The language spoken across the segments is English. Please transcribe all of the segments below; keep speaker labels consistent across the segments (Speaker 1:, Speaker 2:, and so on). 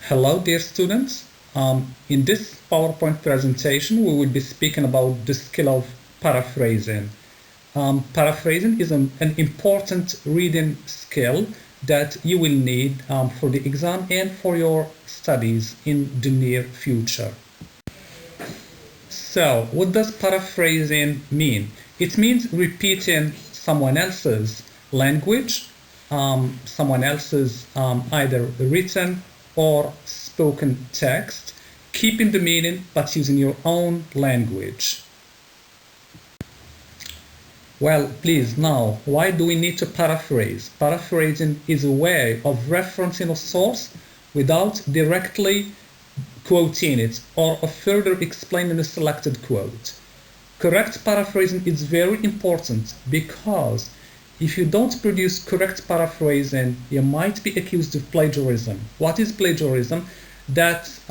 Speaker 1: Hello, dear students. In this PowerPoint presentation, we will be speaking about the skill of paraphrasing. Paraphrasing is an important reading skill that you will need for the exam and for your studies in the near future. So, what does paraphrasing mean? It means repeating someone else's language, someone else's either written or spoken text, keeping the meaning but using your own language. Well, please, now, why do we need to paraphrase? Paraphrasing is a way of referencing a source without directly quoting it or further explaining a selected quote. Correct paraphrasing is very important because if you don't produce correct paraphrasing, you might be accused of plagiarism. What is plagiarism? That's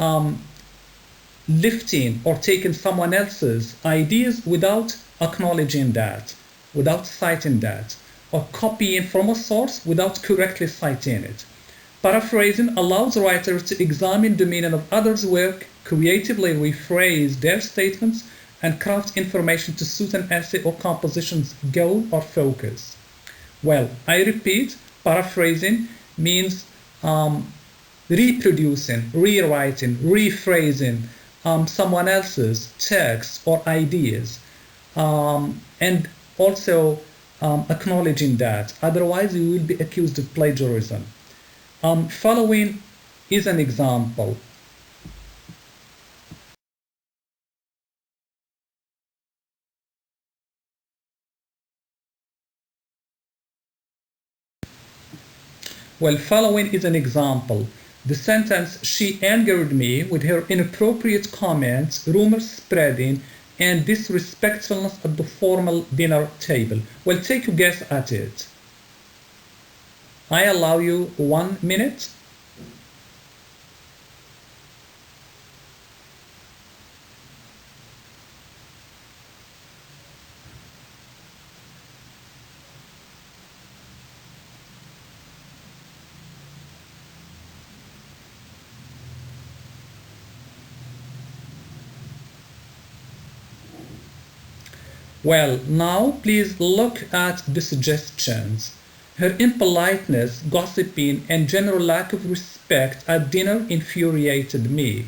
Speaker 1: lifting or taking someone else's ideas without acknowledging that, without citing that, or copying from a source without correctly citing it. Paraphrasing allows writers to examine the meaning of others' work, creatively rephrase their statements, and craft information to suit an essay or composition's goal or focus. Well, I repeat, paraphrasing means reproducing, rewriting, rephrasing someone else's text or ideas, and also acknowledging that. Otherwise, you will be accused of plagiarism. Following is an example. Well, following is an example. The sentence, "She angered me with her inappropriate comments, rumors spreading, and disrespectfulness at the formal dinner table." Well, take a guess at it. I allow you 1 minute. Well, now please look at the suggestions. Her impoliteness, gossiping, and general lack of respect at dinner infuriated me.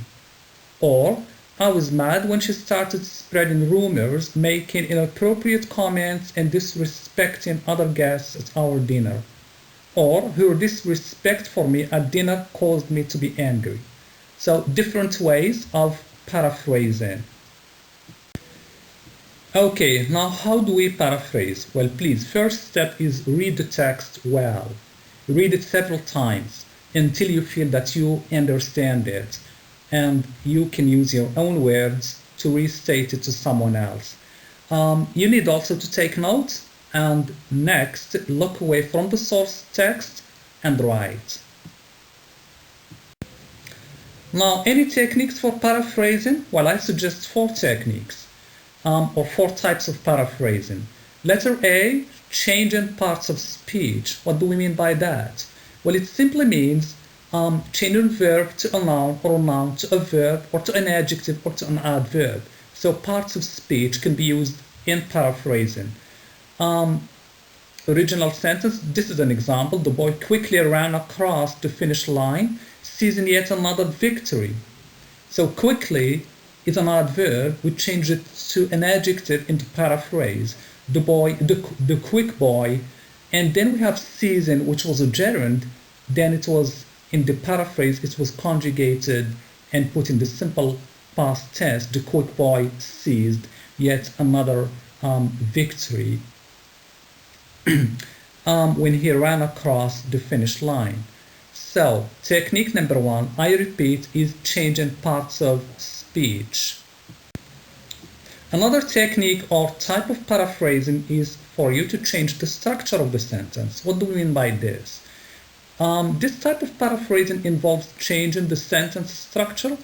Speaker 1: Or, I was mad when she started spreading rumors, making inappropriate comments, and disrespecting other guests at our dinner. Or, her disrespect for me at dinner caused me to be angry. So, different ways of paraphrasing. Okay, now how do we paraphrase? Well, please, first step is read the text well. Read it several times until you feel that you understand it and you can use your own words to restate it to someone else. You need also to take notes, and next, look away from the source text and write. Now, any techniques for paraphrasing? Well, I suggest 4 techniques. Or 4 types of paraphrasing. Letter A, changing parts of speech. What do we mean by that? Well, it simply means changing a verb to a noun, or a noun to a verb, or to an adjective, or to an adverb. So parts of speech can be used in paraphrasing. Original sentence, this is an example. The boy quickly ran across the finish line, seizing yet another victory. So quickly is an adverb. We change it to an adjective in the paraphrase. The boy, the quick boy, and then we have season, which was a gerund. Then it was in the paraphrase, it was conjugated and put in the simple past tense. The quick boy seized yet another victory when he ran across the finish line. So, technique number 1, I repeat, is changing parts of speech. Another technique or type of paraphrasing is for you to change the structure of the sentence. What do we mean by this? This type of paraphrasing involves changing the sentence structure,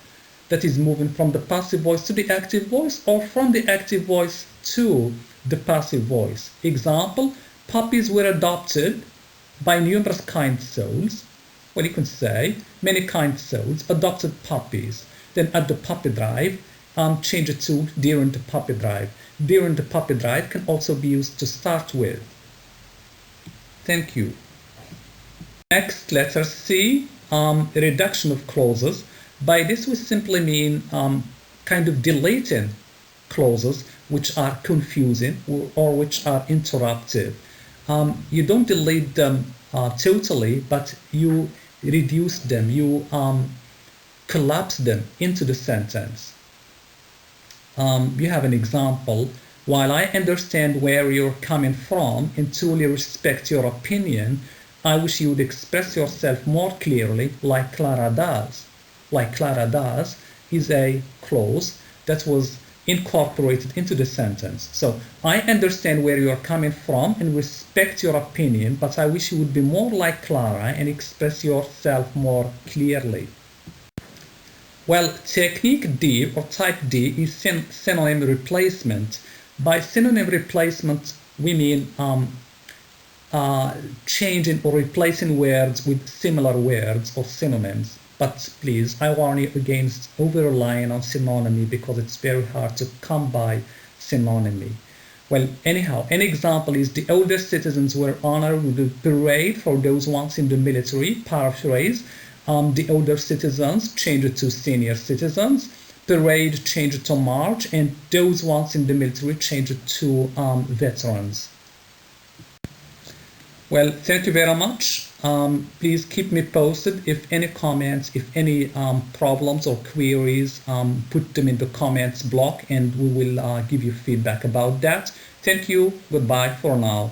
Speaker 1: that is moving from the passive voice to the active voice, or from the active voice to the passive voice. Example, puppies were adopted by numerous kind souls. Well, you can say many kind souls adopted puppies. Then at the puppy drive, change it to during the puppy drive. During the puppy drive can also be used to start with. Thank you. Next, letter C, reduction of clauses. By this, we simply mean kind of deleting clauses which are confusing or which are interruptive. You don't delete them totally, but you reduce them, you collapse them into the sentence. You have an example. While I understand where you're coming from and truly respect your opinion, I wish you would express yourself more clearly like Clara does. Like Clara does is a clause that was incorporated into the sentence. So, I understand where you're coming from and respect your opinion, but I wish you would be more like Clara and express yourself more clearly. Well, technique D or type D is synonym replacement. By synonym replacement, we mean changing or replacing words with similar words or synonyms. But please, I warn you against over-relying on synonymy because it's very hard to come by synonymy. Well, anyhow, an example is the older citizens were honored with a parade for those once in the military. Paraphrase. The older citizens changed to senior citizens. Parade changed to march, and those once in the military changed to veterans. Well, thank you very much. Please keep me posted. If any comments, if any problems or queries, put them in the comments block and we will give you feedback about that. Thank you. Goodbye for now.